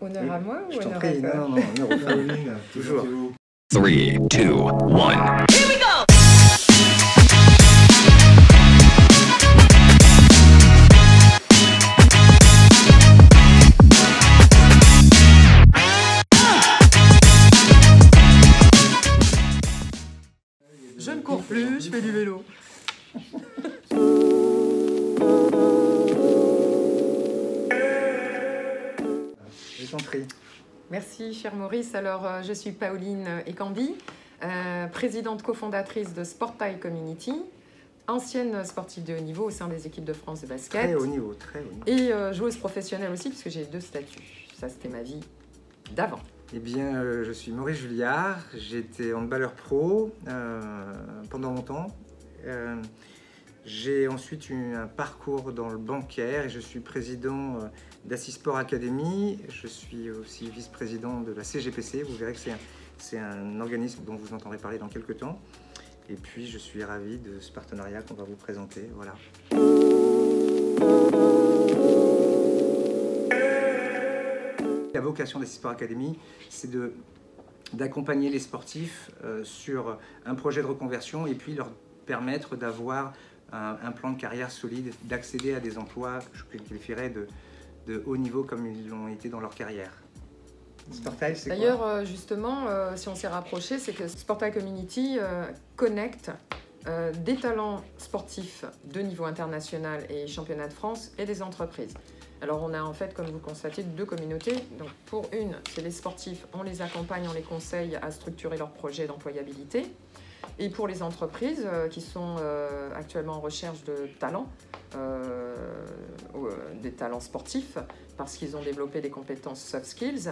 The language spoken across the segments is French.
Honneur à moi ou Je t'en honneur à prie, toi? non, honneur aux femmes. Toujours. 3, 2, 1. Je ne cours plus, je fais du vélo. Je t'en prie. Merci, cher Maurice. Alors, je suis Pauline Ekambi, présidente cofondatrice de Sportile Community, ancienne sportive de haut niveau au sein des équipes de France de basket. Très haut niveau, très haut niveau. Et joueuse professionnelle aussi, puisque j'ai 2 statuts. Ça, c'était ma vie d'avant. Eh bien, je suis Maurice Julliard, j'étais handballeur pro pendant longtemps. J'ai ensuite eu un parcours dans le bancaire et je suis président d'Assisport Academy. Je suis aussi vice-président de la CGPC. Vous verrez que c'est un organisme dont vous entendrez parler dans quelques temps. Et puis, je suis ravi de ce partenariat qu'on va vous présenter. Voilà. La vocation d'Assisport Academy, c'est d'accompagner les sportifs sur un projet de reconversion et puis leur permettre d'avoir un plan de carrière solide, d'accéder à des emplois, je qualifierais de haut niveau comme ils l'ont été dans leur carrière. Sportile, c'est quoi? D'ailleurs, justement, si on s'est rapproché, c'est que Sportile Community connecte des talents sportifs de niveau international et championnat de France et des entreprises. Alors on a en fait, comme vous le constatez, 2 communautés. Donc pour une, c'est les sportifs, on les accompagne, on les conseille à structurer leur projet d'employabilité. Et pour les entreprises qui sont actuellement en recherche de talents, des talents sportifs, parce qu'ils ont développé des compétences soft skills,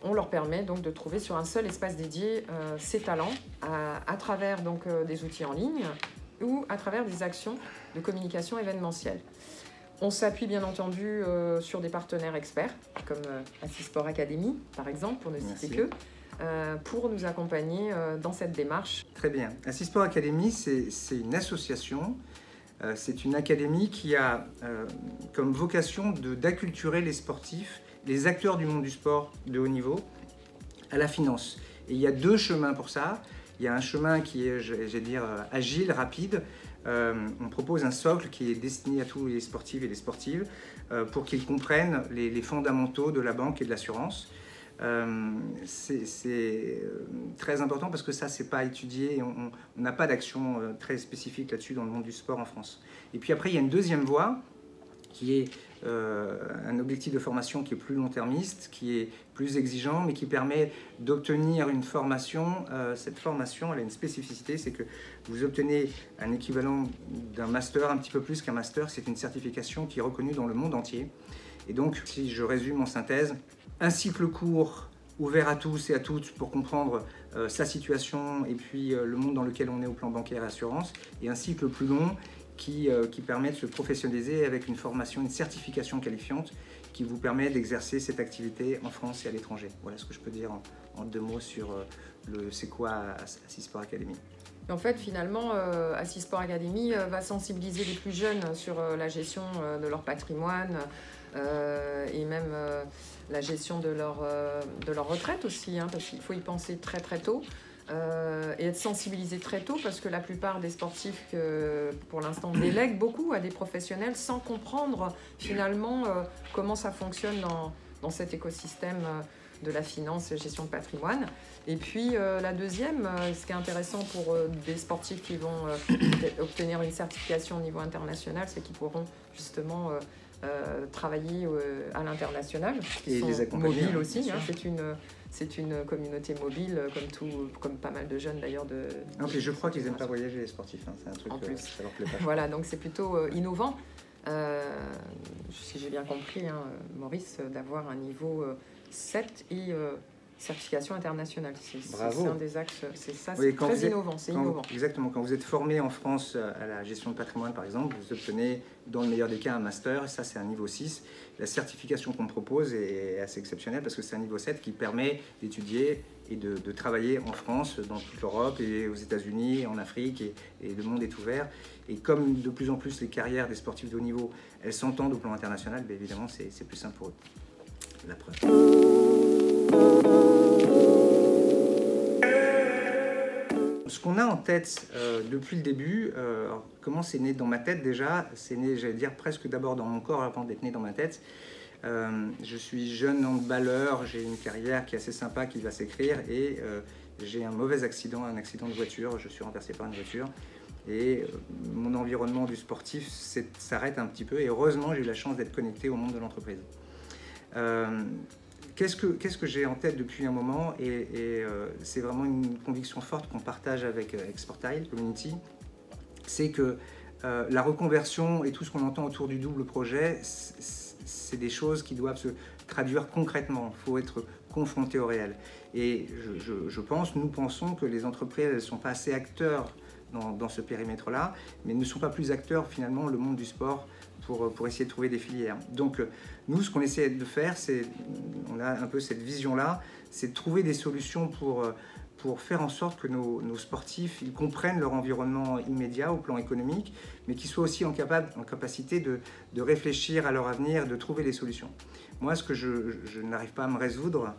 on leur permet donc de trouver sur un seul espace dédié ces talents à travers donc, des outils en ligne ou à travers des actions de communication événementielle. On s'appuie bien entendu sur des partenaires experts, comme Assisport Academy, par exemple, pour ne citer que, pour nous accompagner dans cette démarche. Très bien. Assisport Academy, c'est une association, c'est une académie qui a comme vocation d'acculturer les sportifs, les acteurs du monde du sport de haut niveau, à la finance. Et il y a 2 chemins pour ça. Il y a un chemin qui est, je vais dire, agile, rapide. On propose un socle qui est destiné à tous les sportifs et les sportives pour qu'ils comprennent les fondamentaux de la banque et de l'assurance. C'est très important parce que ça, c'est pas étudié. On n'a pas d'action très spécifique là-dessus dans le monde du sport en France. Et puis après, il y a une deuxième voie qui est un objectif de formation qui est plus long-termiste, qui est plus exigeant, mais qui permet d'obtenir une formation. Cette formation, elle a une spécificité, c'est que vous obtenez un équivalent d'un master, un petit peu plus qu'un master. C'est une certification qui est reconnue dans le monde entier. Et donc, si je résume en synthèse, un cycle court ouvert à tous et à toutes pour comprendre sa situation et puis le monde dans lequel on est au plan bancaire et assurance, et un cycle plus long qui permet de se professionnaliser avec une formation, une certification qualifiante qui vous permet d'exercer cette activité en France et à l'étranger. Voilà ce que je peux dire en 2 mots sur c'est quoi Assisport Academy. En fait, finalement, Assisport Academy va sensibiliser les plus jeunes sur la gestion de leur patrimoine et même la gestion de leur retraite aussi, hein, parce qu'il faut y penser très très tôt. Et être sensibilisé très tôt parce que la plupart des sportifs pour l'instant délèguent beaucoup à des professionnels sans comprendre finalement comment ça fonctionne dans cet écosystème de la finance et gestion de patrimoine. Et puis la deuxième, ce qui est intéressant pour des sportifs qui vont obtenir une certification au niveau international, c'est qu'ils pourront justement travailler à l'international, et sont les accompagner mobiles aussi, hein, sûr. c'est une communauté mobile, comme pas mal de jeunes d'ailleurs. Non, puis je crois qu'ils n'aiment pas voyager, les sportifs. Hein. C'est un truc, En plus. ça leur plaît pas. Voilà, donc c'est plutôt innovant, si j'ai bien compris, hein, Maurice, d'avoir un niveau 7 et certification internationale. Bravo. C'est un des axes, c'est ça, Oui, c'est très innovant, c'est innovant. Exactement, quand vous êtes formé en France à la gestion de patrimoine par exemple, vous obtenez dans le meilleur des cas un master, et ça c'est un niveau 6. La certification qu'on propose est assez exceptionnelle parce que c'est un niveau 7 qui permet d'étudier et de travailler en France, dans toute l'Europe et aux États-Unis, en Afrique, et le monde est ouvert. Et comme de plus en plus les carrières des sportifs de haut niveau, elles s'entendent au plan international, bien évidemment c'est plus simple pour eux. La preuve. Ce qu'on a en tête depuis le début, comment c'est né dans ma tête déjà? C'est né, j'allais dire, presque d'abord dans mon corps avant d'être né dans ma tête. Je suis jeune handballeur, j'ai une carrière qui est assez sympa, qui va s'écrire, et j'ai un mauvais accident, un accident de voiture, je suis renversé par une voiture, et mon environnement du sportif s'arrête un petit peu, et heureusement j'ai eu la chance d'être connecté au monde de l'entreprise. Qu'est-ce que j'ai en tête depuis un moment, et c'est vraiment une conviction forte qu'on partage avec Sportile Community, c'est que la reconversion et tout ce qu'on entend autour du double projet, c'est des choses qui doivent se traduire concrètement. Il faut être confronté au réel. Et nous pensons que les entreprises ne sont pas assez acteurs dans ce périmètre-là, mais ne sont pas plus acteurs finalement le monde du sport pour essayer de trouver des filières. Donc nous, ce qu'on essaie de faire, on a un peu cette vision-là, c'est de trouver des solutions pour faire en sorte que nos sportifs ils comprennent leur environnement immédiat au plan économique, mais qu'ils soient aussi en capacité de réfléchir à leur avenir, de trouver des solutions. Moi, ce que je n'arrive pas à me résoudre,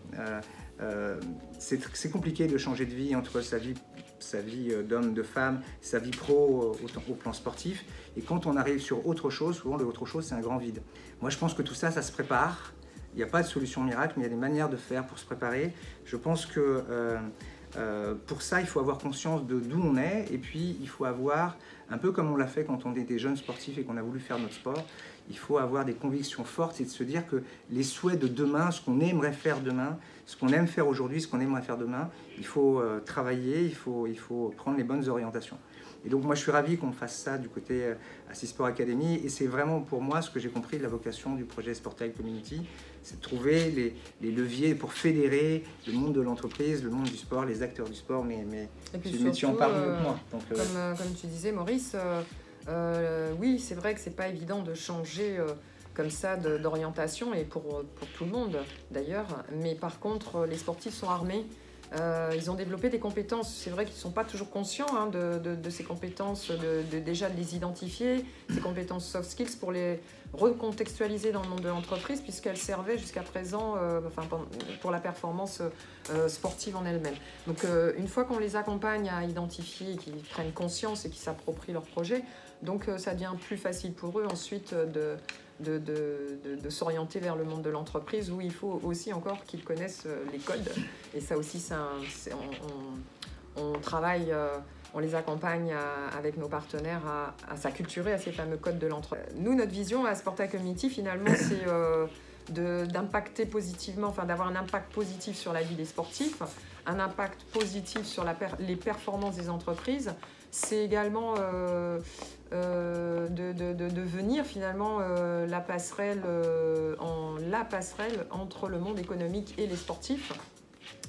c'est compliqué de changer de vie entre sa vie d'homme, de femme, sa vie pro au plan sportif. Et quand on arrive sur autre chose, souvent le autre chose, c'est un grand vide. Moi, je pense que tout ça, ça se prépare. Il n'y a pas de solution miracle, mais il y a des manières de faire pour se préparer. Je pense que pour ça, il faut avoir conscience de d'où on est, et puis il faut avoir, un peu comme on l'a fait quand on était jeunes sportifs et qu'on a voulu faire notre sport, il faut avoir des convictions fortes et de se dire que les souhaits de demain, ce qu'on aimerait faire demain, ce qu'on aime faire aujourd'hui, ce qu'on aimerait faire demain, il faut travailler, il faut prendre les bonnes orientations. Et donc moi je suis ravi qu'on fasse ça du côté Assisport Academy, et c'est vraiment pour moi ce que j'ai compris de la vocation du projet Sportile Community, c'est de trouver les leviers pour fédérer le monde de l'entreprise, le monde du sport, les acteurs du sport, mais tu en parles mieux que moi. Donc, comme tu disais Maurice, oui c'est vrai que c'est pas évident de changer comme ça d'orientation, et pour tout le monde d'ailleurs, mais par contre les sportifs sont armés. Ils ont développé des compétences, c'est vrai qu'ils ne sont pas toujours conscients de ces compétences, déjà de les identifier, ces compétences soft skills pour les recontextualiser dans le monde de l'entreprise, puisqu'elles servaient jusqu'à présent pour la performance sportive en elle-même. Donc une fois qu'on les accompagne à identifier, qu'ils prennent conscience et qu'ils s'approprient leur projet, donc ça devient plus facile pour eux ensuite de s'orienter vers le monde de l'entreprise, où il faut aussi encore qu'ils connaissent les codes. Et ça aussi, on travaille, on les accompagne avec nos partenaires à s'acculturer à ces fameux codes de l'entreprise. Nous, notre vision à Sportile Community, finalement, c'est d'impacter positivement, enfin d'avoir un impact positif sur la vie des sportifs, un impact positif sur les performances des entreprises. C'est également de devenir finalement la passerelle entre le monde économique et les sportifs,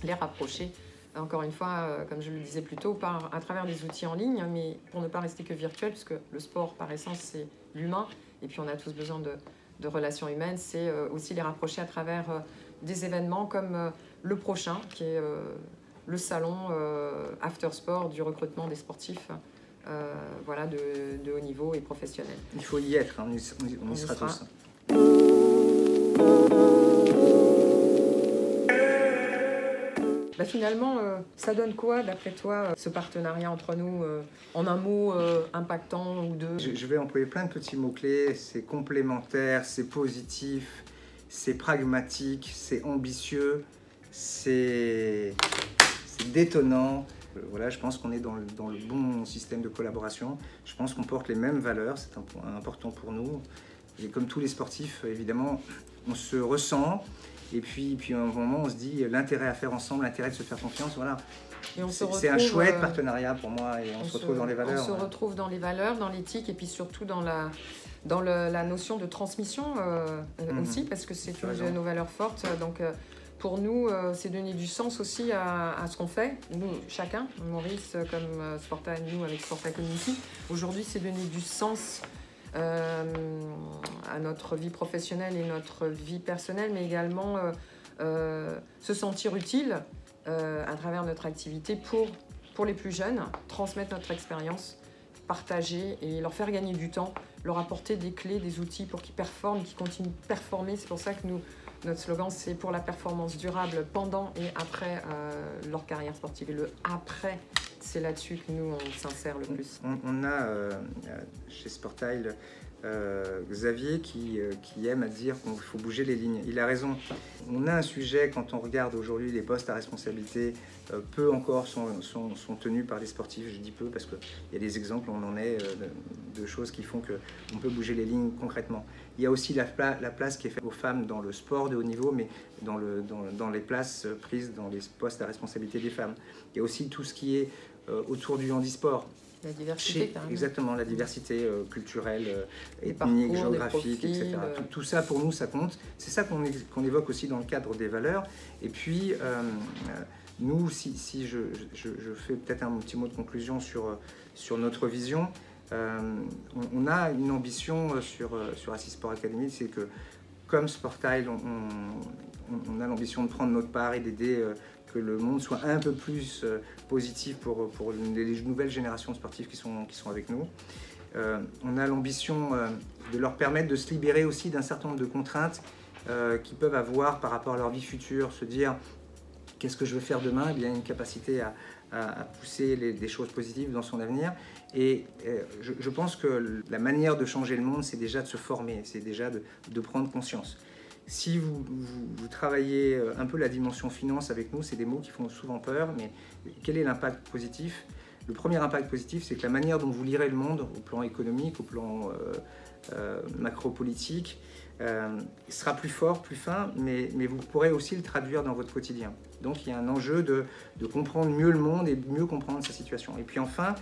les rapprocher, encore une fois, comme je le disais plus tôt, à travers des outils en ligne, mais pour ne pas rester que virtuel, puisque le sport par essence c'est l'humain, et puis on a tous besoin de relations humaines, c'est aussi les rapprocher à travers des événements comme le prochain, qui est le salon After Sport du recrutement des sportifs voilà, de haut niveau et professionnel. Il faut y être, hein, on y sera tous. Bah finalement, ça donne quoi, d'après toi, ce partenariat entre nous, en un mot impactant ou deux? Je vais employer plein de petits mots-clés. C'est complémentaire, c'est positif, c'est pragmatique, c'est ambitieux, c'est détonnant. Voilà, je pense qu'on est dans le bon système de collaboration. Je pense qu'on porte les mêmes valeurs, c'est un point important pour nous. Et comme tous les sportifs, évidemment, on se ressent. Et puis à un moment, on se dit l'intérêt à faire ensemble, l'intérêt de se faire confiance, voilà. C'est un chouette partenariat pour moi, et on se retrouve dans les valeurs. On se retrouve dans les valeurs, dans l'éthique, et puis surtout dans la notion de transmission aussi, parce que c'est une de nos valeurs fortes. Donc pour nous, c'est donner du sens aussi à ce qu'on fait, nous, chacun, Maurice comme Sportile, nous avec Sportile Community. Aujourd'hui, c'est donner du sens à notre vie professionnelle et notre vie personnelle, mais également se sentir utile à travers notre activité pour les plus jeunes, transmettre notre expérience, partager et leur faire gagner du temps, leur apporter des clés, des outils pour qu'ils performent, qu'ils continuent de performer. C'est pour ça que Notre slogan, c'est pour la performance durable pendant et après leur carrière sportive. Et le après, c'est là-dessus que nous, on s'insère le plus. On a chez Sportile Xavier qui aime à dire qu'il faut bouger les lignes. Il a raison. On a un sujet, quand on regarde aujourd'hui les postes à responsabilité, peu encore sont tenus par des sportifs. Je dis peu parce qu'il y a des exemples, on en est de choses qui font qu'on peut bouger les lignes concrètement. Il y a aussi la place qui est faite aux femmes dans le sport de haut niveau, mais dans les places prises dans les postes à responsabilité des femmes. Il y a aussi tout ce qui est autour du handisport. La diversité, exactement, la diversité culturelle, ethnique, géographique, profils, etc. Tout ça, pour nous, ça compte. C'est ça qu'on évoque aussi dans le cadre des valeurs. Et puis, nous, si je fais peut-être un petit mot de conclusion sur notre vision, on a une ambition sur Assis Sport Academy, c'est que, comme Sportile, on a l'ambition de prendre notre part et d'aider que le monde soit un peu plus positif pour les nouvelles générations de sportifs qui sont avec nous. On a l'ambition de leur permettre de se libérer aussi d'un certain nombre de contraintes qu'ils peuvent avoir par rapport à leur vie future, se dire qu'est-ce que je veux faire demain, et bien une capacité à pousser des choses positives dans son avenir. Et je pense que la manière de changer le monde, c'est déjà de se former, c'est déjà de prendre conscience. Si vous travaillez un peu la dimension finance avec nous, c'est des mots qui font souvent peur, mais quel est l'impact positif? Le premier impact positif, c'est que la manière dont vous lirez le monde, au plan économique, au plan macro-politique, sera plus fort, plus fin, mais vous pourrez aussi le traduire dans votre quotidien. Donc il y a un enjeu de comprendre mieux le monde et mieux comprendre sa situation. Et puis enfin,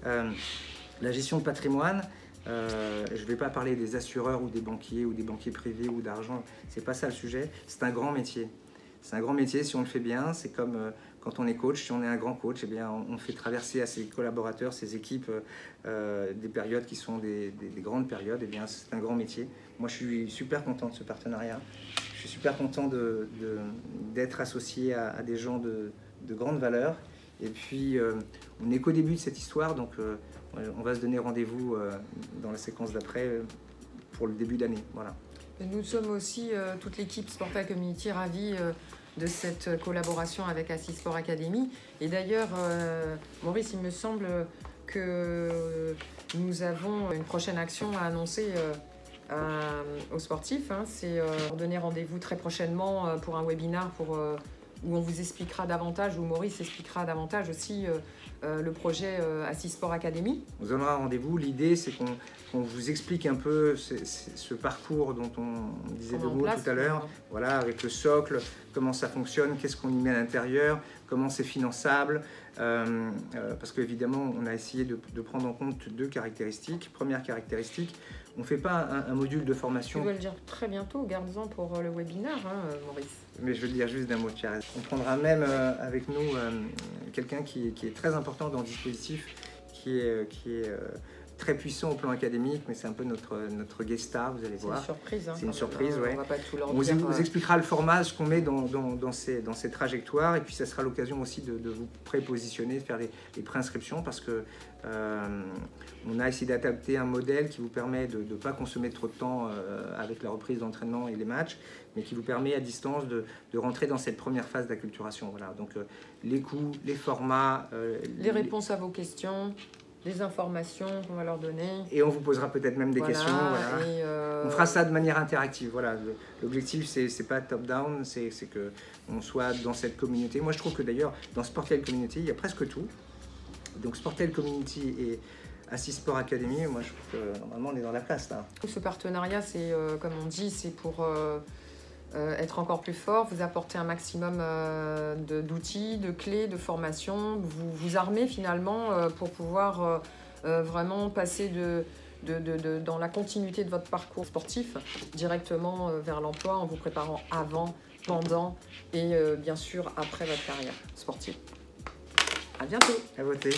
la gestion de patrimoine. Je ne vais pas parler des assureurs ou des banquiers privés ou d'argent, c'est pas ça le sujet, c'est un grand métier. C'est un grand métier si on le fait bien, c'est comme quand on est coach, si on est un grand coach, eh bien, on fait traverser à ses collaborateurs, ses équipes, des périodes qui sont des grandes périodes, eh bien c'est un grand métier. Moi je suis super content de ce partenariat, je suis super content d'être associé à des gens de grande valeur. Et puis, on n'est qu'au début de cette histoire, donc on va se donner rendez-vous dans la séquence d'après pour le début d'année. Voilà. Nous sommes aussi, toute l'équipe Sportile Community, ravis de cette collaboration avec Assis Sport Academy. Et d'ailleurs, Maurice, il me semble que nous avons une prochaine action à annoncer aux sportifs. C'est donner rendez-vous très prochainement pour un webinaire où on vous expliquera davantage, où Maurice expliquera davantage aussi le projet Assis Sport Academy. On vous donnera rendez-vous. L'idée, c'est qu'on vous explique un peu ce parcours dont on disait deux mots tout à l'heure. Voilà, avec le socle, comment ça fonctionne, qu'est-ce qu'on y met à l'intérieur, comment c'est finançable. Parce qu'évidemment, on a essayé de prendre en compte deux caractéristiques. Première caractéristique, on ne fait pas un module de formation. Tu dois le dire très bientôt, garde-en pour le webinaire, Maurice. Mais je veux le dire juste d'un mot, Thierry. On prendra même avec nous quelqu'un qui est très important dans le dispositif, qui est très puissant au plan académique, mais c'est un peu notre guest star, vous allez voir. C'est une surprise. C'est une surprise, ouais. On va pas tout leur on dire. vous expliquera le format, ce qu'on met dans ces trajectoires, et puis ça sera l'occasion aussi de vous prépositionner, de faire les préinscriptions, parce que on a essayé d'adapter un modèle qui vous permet de ne pas consommer trop de temps avec la reprise d'entraînement et les matchs, mais qui vous permet à distance de rentrer dans cette première phase d'acculturation. Voilà. Donc les coûts, les formats... les réponses à vos questions, les informations qu'on va leur donner. Et on vous posera peut-être même des questions. Voilà. Et on fera ça de manière interactive. Voilà. L'objectif, c'est pas top-down, c'est qu'on soit dans cette communauté. Moi, je trouve que d'ailleurs, dans Sportile Community, il y a presque tout. Donc Sportile Community et Assis Sport Academy, moi, je trouve que normalement, on est dans la place, là. Ce partenariat, c'est, comme on dit, c'est pour être encore plus fort, vous apporter un maximum d'outils, de clés, de formation, vous armer finalement pour pouvoir vraiment passer dans la continuité de votre parcours sportif directement vers l'emploi en vous préparant avant, pendant et bien sûr après votre carrière sportive. À bientôt. À voter.